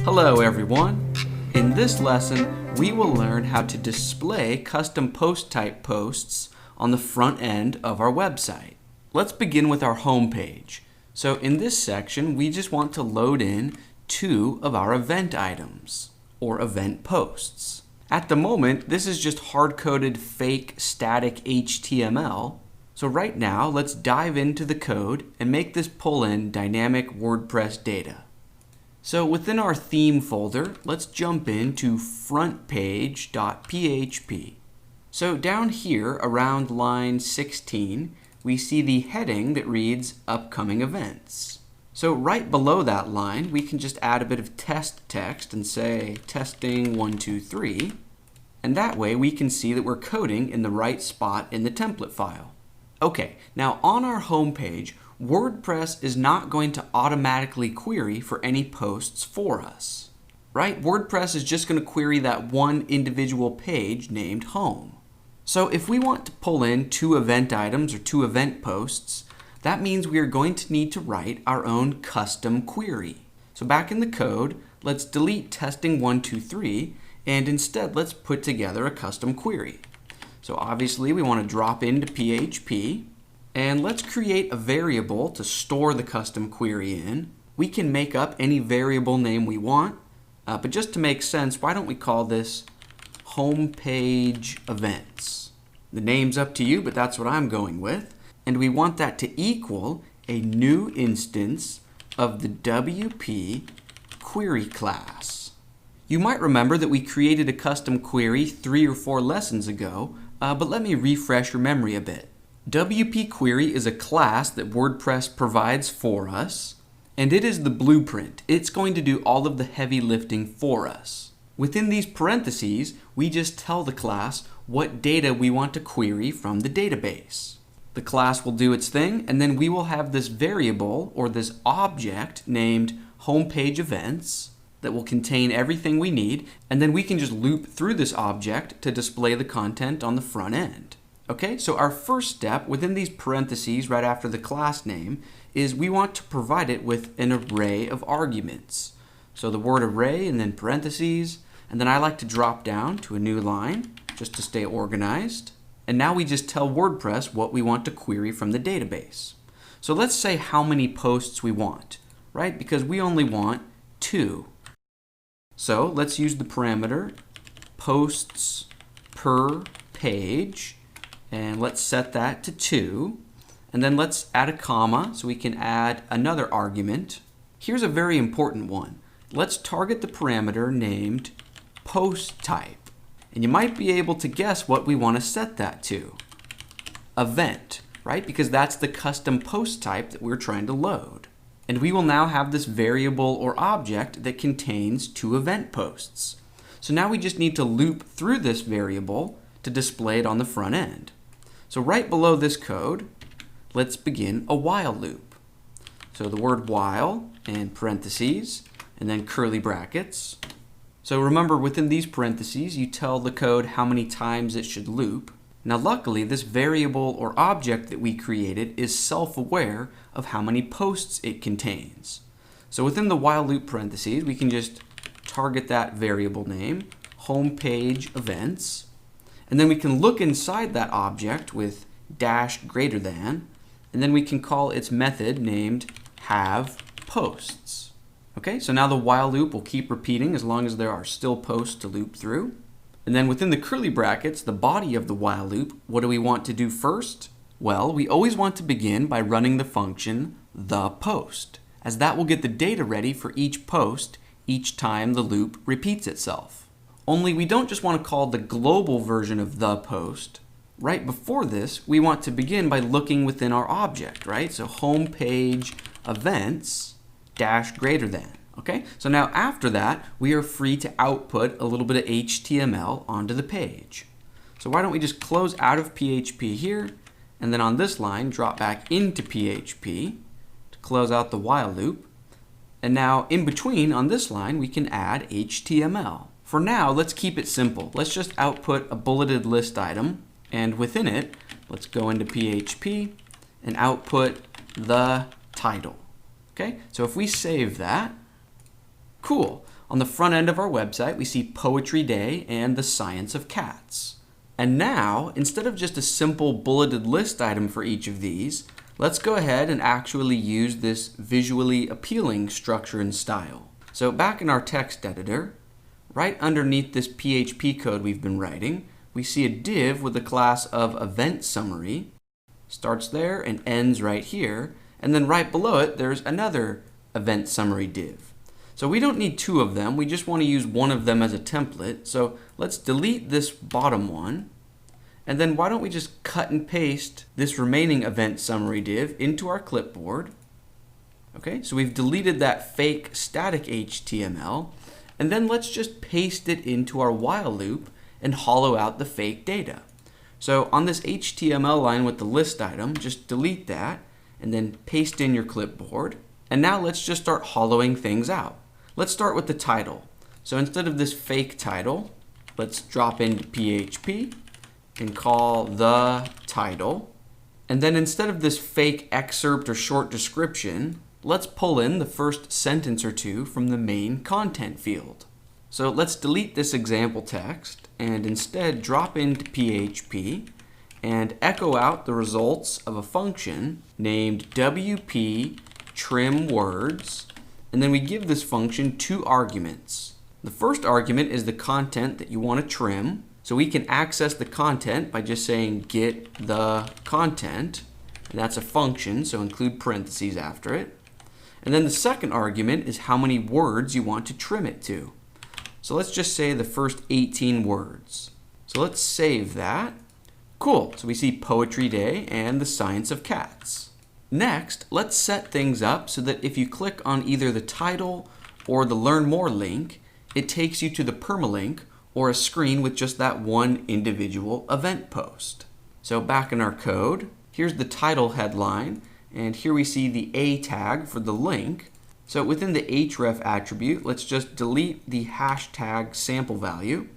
Hello everyone! In this lesson, we will learn how to display custom post type posts on the front end of our website. Let's begin with our home page. So in this section, we just want to load in two of our event items, or event posts. At the moment, this is just hard-coded fake static HTML. So right now, let's dive into the code and make this pull in dynamic WordPress data. So within our theme folder, let's jump into frontpage.php. So down here around line 16, we see the heading that reads upcoming events. So right below that line, we can just add a bit of test text and say testing 1, 2, 3. And that way we can see that we're coding in the right spot in the template file. Okay, now on our home page, WordPress is not going to automatically query for any posts for us, right? WordPress is just going to query that one individual page named Home. So if we want to pull in two event items or two event posts, that means we are going to need to write our own custom query. So back in the code, let's delete testing 1, 2, 3, and instead let's put together a custom query. So obviously we want to drop into PHP. And let's create a variable to store the custom query in. We can make up any variable name we want, but just to make sense, why don't we call this homepage events? The name's up to you, but that's what I'm going with. And we want that to equal a new instance of the WP query class. You might remember that we created a custom query 3 or 4 lessons ago, but let me refresh your memory a bit. WP Query is a class that WordPress provides for us, and it is the blueprint. It's going to do all of the heavy lifting for us. Within these parentheses, we just tell the class what data we want to query from the database. The class will do its thing, and then we will have this variable or this object named homepage events that will contain everything we need, and then we can just loop through this object to display the content on the front end. Okay, so our first step within these parentheses right after the class name is we want to provide it with an array of arguments. So the word array and then parentheses, and then I like to drop down to a new line just to stay organized. And now we just tell WordPress what we want to query from the database. So let's say how many posts we want, right? Because we only want 2. So let's use the parameter posts per page. And let's set that to 2. And then let's add a comma so we can add another argument. Here's a very important one. Let's target the parameter named post type. And you might be able to guess what we want to set that to. Event, right? Because that's the custom post type that we're trying to load. And we will now have this variable or object that contains 2 event posts. So now we just need to loop through this variable to display it on the front end. So right below this code, let's begin a while loop. So the word while and parentheses and then curly brackets. So remember within these parentheses, you tell the code how many times it should loop. Now luckily, this variable or object that we created is self-aware of how many posts it contains. So within the while loop parentheses, we can just target that variable name, homepage events. And then we can look inside that object with dash greater than, and then we can call its method named have posts. Okay, so now the while loop will keep repeating as long as there are still posts to loop through. And then within the curly brackets, the body of the while loop, what do we want to do first? Well, we always want to begin by running the function thePost, as that will get the data ready for each post each time the loop repeats itself. Only we don't just want to call the global version of the post. Right before this, we want to begin by looking within our object, right? So homepage events dash greater than. Okay, so now after that, we are free to output a little bit of HTML onto the page. So why don't we just close out of PHP here, and then on this line, drop back into PHP to close out the while loop. And now in between on this line, we can add HTML. For now, let's keep it simple. Let's just output a bulleted list item, and within it, let's go into PHP and output the title. Okay, so if we save that, cool. On the front end of our website, we see Poetry Day and the Science of Cats. And now, instead of just a simple bulleted list item for each of these, let's go ahead and actually use this visually appealing structure and style. So back in our text editor, right underneath this PHP code we've been writing, we see a div with a class of event summary. Starts there and ends right here. And then right below it, there's another event summary div. So we don't need two of them. We just want to use one of them as a template. So let's delete this bottom one. And then why don't we just cut and paste this remaining event summary div into our clipboard. Okay, so we've deleted that fake static HTML. And then let's just paste it into our while loop and hollow out the fake data. So on this HTML line with the list item, just delete that and then paste in your clipboard. And now let's just start hollowing things out. Let's start with the title. So instead of this fake title, let's drop into PHP and call the title. And then instead of this fake excerpt or short description, let's pull in the first sentence or two from the main content field. So let's delete this example text and instead drop into PHP and echo out the results of a function named WP trim words. And then we give this function two arguments. The first argument is the content that you want to trim. So we can access the content by just saying get the content. And that's a function, so include parentheses after it. And then the second argument is how many words you want to trim it to. So let's just say the first 18 words. So let's save that. Cool, so we see Poetry Day and the Science of Cats. Next, let's set things up so that if you click on either the title or the Learn More link, it takes you to the permalink or a screen with just that one individual event post. So back in our code, here's the title headline, and here we see the A tag for the link. So within the href attribute, let's just delete the hashtag sample value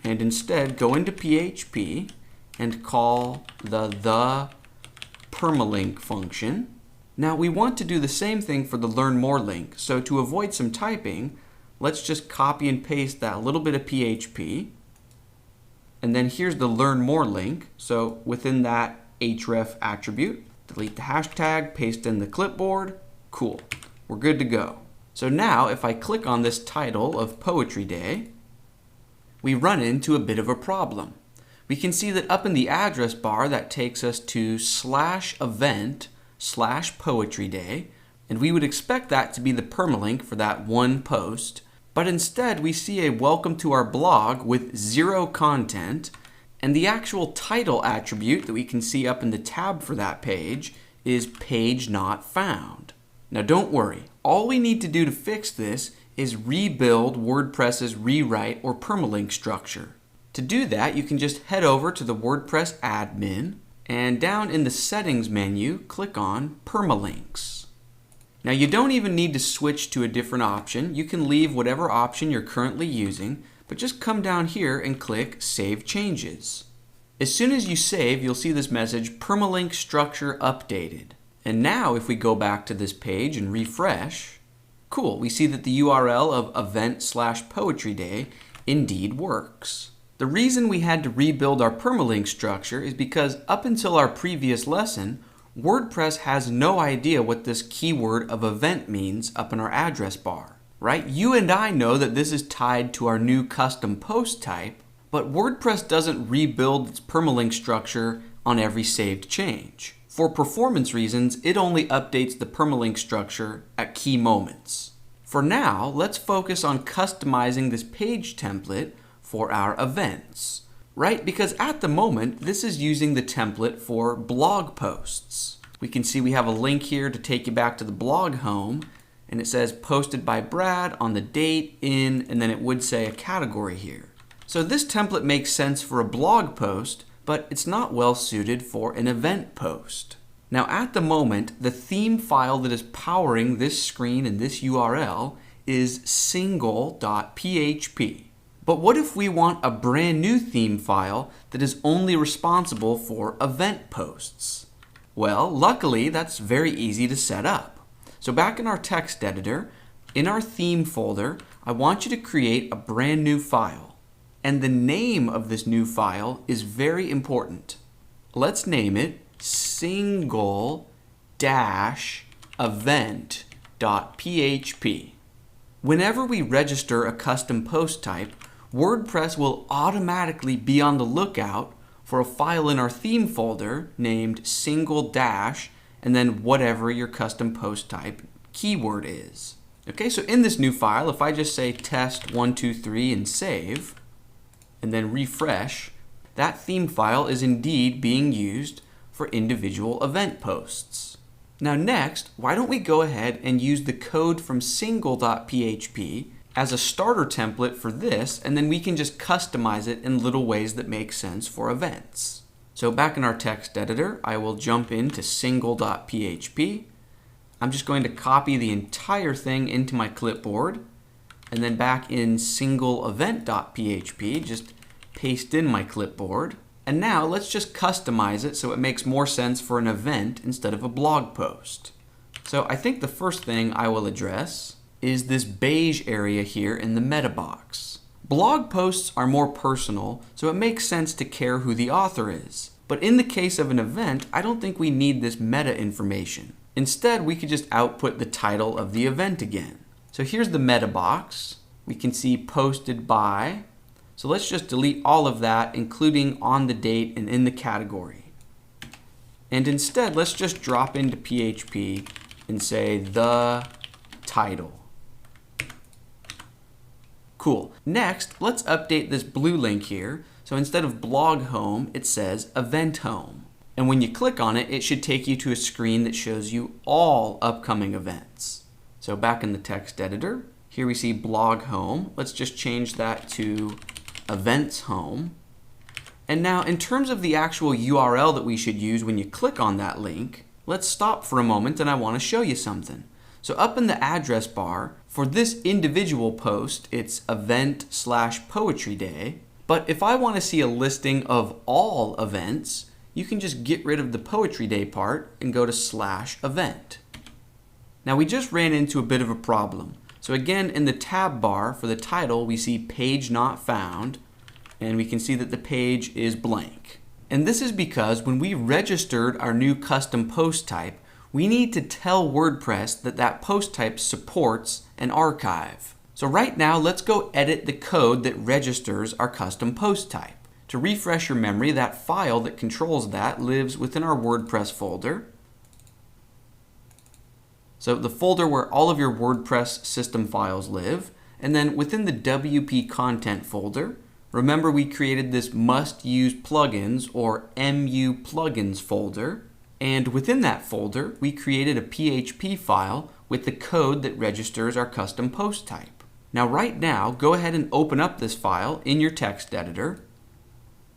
and instead go into PHP and call the permalink function. Now we want to do the same thing for the Learn More link. So to avoid some typing, let's just copy and paste that little bit of PHP. And then here's the Learn More link. So within that href attribute, delete the hashtag, paste in the clipboard. Cool. We're good to go. So now if I click on this title of Poetry Day, we run into a bit of a problem. We can see that up in the address bar that takes us to /event/Poetry Day, and we would expect that to be the permalink for that one post, but instead we see a welcome to our blog with 0 content, and the actual title attribute that we can see up in the tab for that page is page not found. Now don't worry, all we need to do to fix this is rebuild WordPress's rewrite or permalink structure. To do that, you can just head over to the WordPress admin and down in the settings menu, click on permalinks. Now you don't even need to switch to a different option. You can leave whatever option you're currently using, but just come down here and click Save Changes. As soon as you save, you'll see this message, Permalink Structure Updated. And now if we go back to this page and refresh, cool, we see that the URL of event/Poetry Day indeed works. The reason we had to rebuild our permalink structure is because up until our previous lesson, WordPress has no idea what this keyword of event means up in our address bar, right? You and I know that this is tied to our new custom post type, but WordPress doesn't rebuild its permalink structure on every saved change. For performance reasons, it only updates the permalink structure at key moments. For now, let's focus on customizing this page template for our events, right? Because at the moment, this is using the template for blog posts. We can see we have a link here to take you back to the blog home, and it says posted by Brad on the date, in, and then it would say a category here. So this template makes sense for a blog post, but it's not well suited for an event post. Now at the moment, the theme file that is powering this screen and this URL is single.php. But what if we want a brand new theme file that is only responsible for event posts? Well, luckily that's very easy to set up. So back in our text editor, in our theme folder, I want you to create a brand new file. And the name of this new file is very important. Let's name it single-event.php. Whenever we register a custom post type, WordPress will automatically be on the lookout for a file in our theme folder named single- and then whatever your custom post type keyword is. Okay, so in this new file, if I just say test123 and save, and then refresh, that theme file is indeed being used for individual event posts. Now next, why don't we go ahead and use the code from single.php as a starter template for this, and then we can just customize it in little ways that make sense for events. So back in our text editor, I will jump into single.php. I'm just going to copy the entire thing into my clipboard, and then back in single-event.php, just paste in my clipboard. And now let's just customize it so it makes more sense for an event instead of a blog post. So I think the first thing I will address is this beige area here in the meta box. Blog posts are more personal, so it makes sense to care who the author is. But in the case of an event, I don't think we need this meta information. Instead, we could just output the title of the event again. So here's the meta box. We can see posted by. So let's just delete all of that, including on the date and in the category. And instead, let's just drop into PHP and say the title. Cool. Next, let's update this blue link here. So instead of blog home, it says event home. And when you click on it, it should take you to a screen that shows you all upcoming events. So back in the text editor, here we see blog home. Let's just change that to events home. And now in terms of the actual URL that we should use when you click on that link, let's stop for a moment and I want to show you something. So up in the address bar, for this individual post, it's event/poetry day. But if I want to see a listing of all events, you can just get rid of the poetry day part and go to /event. Now we just ran into a bit of a problem. So again, in the tab bar for the title, we see page not found, and we can see that the page is blank. And this is because when we registered our new custom post type, we need to tell WordPress that that post type supports an archive. So right now, let's go edit the code that registers our custom post type. To refresh your memory, that file that controls that lives within our WordPress folder. So the folder where all of your WordPress system files live. And then within the WP content folder, remember we created this must use plugins or MU plugins folder. And within that folder, we created a PHP file with the code that registers our custom post type. Now right now, go ahead and open up this file in your text editor.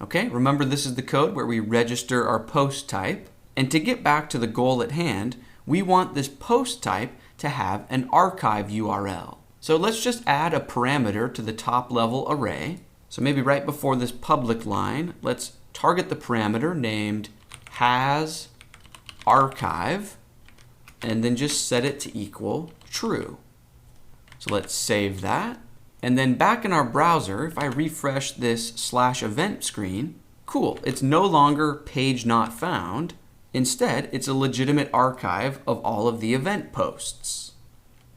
Okay, remember this is the code where we register our post type. And to get back to the goal at hand, we want this post type to have an archive URL. So let's just add a parameter to the top level array. So maybe right before this public line, let's target the parameter named has archive, and then just set it to equal true. So let's save that. And then back in our browser, if I refresh this /event screen, cool, it's no longer page not found. Instead, it's a legitimate archive of all of the event posts.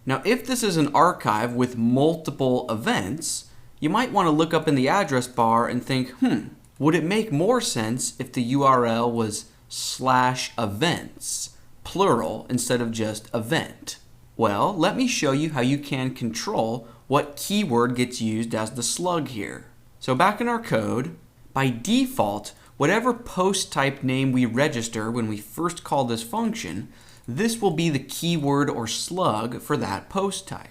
Now, if this is an archive with multiple events, you might want to look up in the address bar and think, would it make more sense if the URL was /events, plural, instead of just event? Well, let me show you how you can control what keyword gets used as the slug here. So back in our code, by default, whatever post type name we register when we first call this function, this will be the keyword or slug for that post type.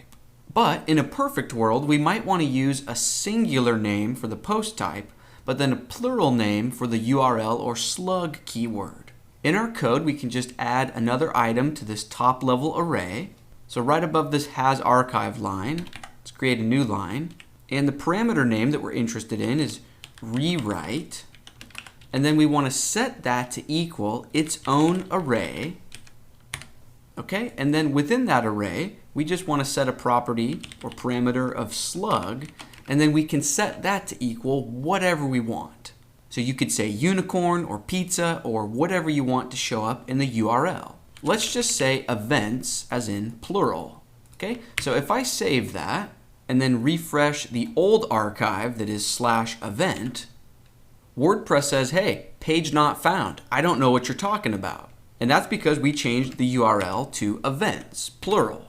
But in a perfect world, we might want to use a singular name for the post type, but then a plural name for the URL or slug keyword. In our code, we can just add another item to this top level array. So right above this has archive line, let's create a new line. And the parameter name that we're interested in is rewrite. And then we want to set that to equal its own array. Okay, and then within that array, we just want to set a property or parameter of slug, and then we can set that to equal whatever we want. So you could say unicorn or pizza or whatever you want to show up in the URL. Let's just say events as in plural. Okay, so if I save that and then refresh the old archive that is /event, WordPress says, hey, page not found. I don't know what you're talking about. And that's because we changed the URL to events, plural.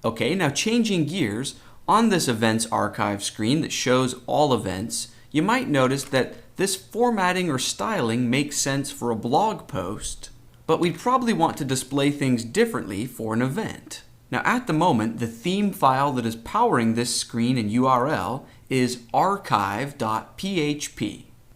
Okay, now changing gears, on this events archive screen that shows all events, you might notice that this formatting or styling makes sense for a blog post, but we'd probably want to display things differently for an event. Now at the moment, the theme file that is powering this screen and URL is archive.php.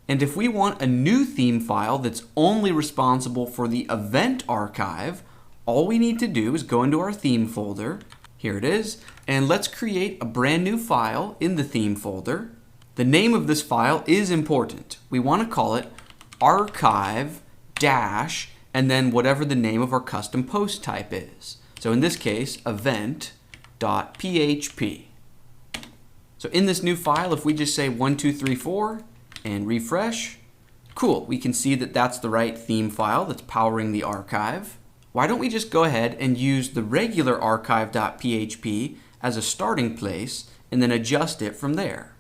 And if we want a new theme file that's only responsible for the event archive, all we need to do is go into our theme folder. Here it is. And let's create a brand new file in the theme folder. The name of this file is important. We want to call it archive dash and then whatever the name of our custom post type is. So in this case, event.php. So in this new file, if we just say 1234 and refresh, cool, we can see that that's the right theme file that's powering the archive. Why don't we just go ahead and use the regular archive.php as a starting place and then adjust it from there.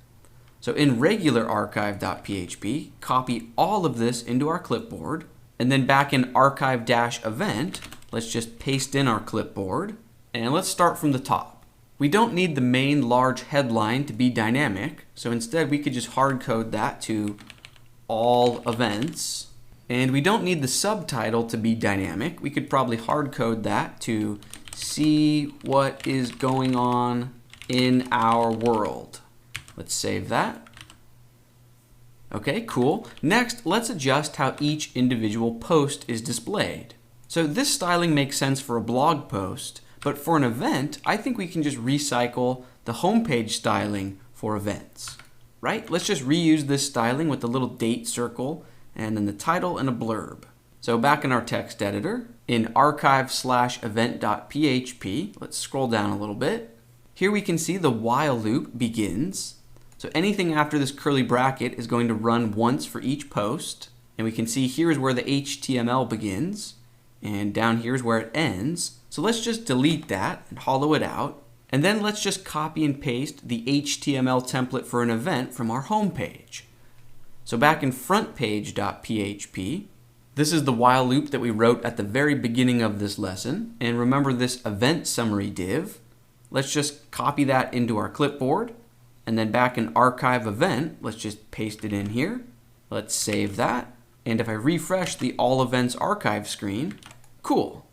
So in regular archive.php, copy all of this into our clipboard, and then back in archive-event, let's just paste in our clipboard, and let's start from the top. We don't need the main large headline to be dynamic, so instead we could just hard code that to all events. And we don't need the subtitle to be dynamic. We could probably hard code that to see what is going on in our world. Let's save that. Okay, cool. Next, let's adjust how each individual post is displayed. So this styling makes sense for a blog post, but for an event, I think we can just recycle the homepage styling for events, right? Let's just reuse this styling with the little date circle and then the title and a blurb. So back in our text editor, in archive/event.php, let's scroll down a little bit. Here we can see the while loop begins. So anything after this curly bracket is going to run once for each post. And we can see here is where the HTML begins. And down here is where it ends. So let's just delete that and hollow it out. And then let's just copy and paste the HTML template for an event from our home page. So back in frontpage.php, this is the while loop that we wrote at the very beginning of this lesson. And remember this event summary div. Let's just copy that into our clipboard. And then back in archive event, let's just paste it in here. Let's save that. And if I refresh the all events archive screen, cool.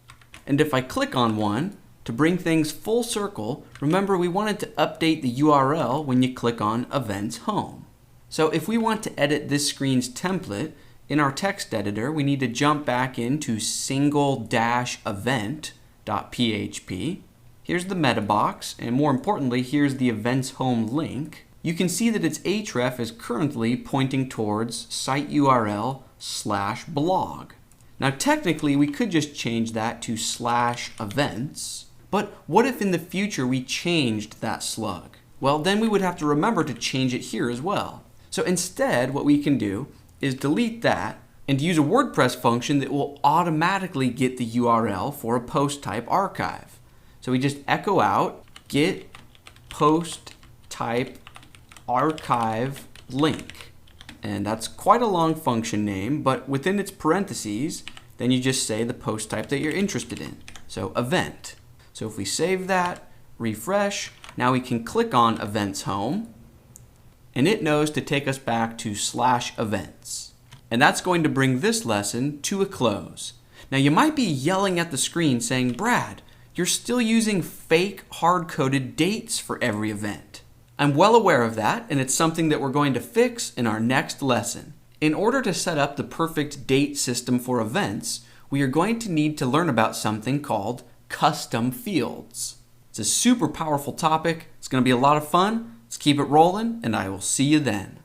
And if I click on one, to bring things full circle, remember we wanted to update the URL when you click on Events Home. So if we want to edit this screen's template, in our text editor, we need to jump back into single-event.php. Here's the meta box, and more importantly, here's the Events Home link. You can see that its href is currently pointing towards site URL /blog. Now technically we could just change that to /events, but what if in the future we changed that slug? Well, then we would have to remember to change it here as well. So instead what we can do is delete that and use a WordPress function that will automatically get the URL for a post type archive. So we just echo out get post type archive link. And that's quite a long function name, but within its parentheses, then you just say the post type that you're interested in. So event. So if we save that, refresh, now we can click on Events Home, and it knows to take us back to /events. And that's going to bring this lesson to a close. Now you might be yelling at the screen saying, Brad, you're still using fake hard-coded dates for every event. I'm well aware of that, and it's something that we're going to fix in our next lesson. In order to set up the perfect date system for events, we are going to need to learn about something called custom fields. It's a super powerful topic. It's going to be a lot of fun. Let's keep it rolling, and I will see you then.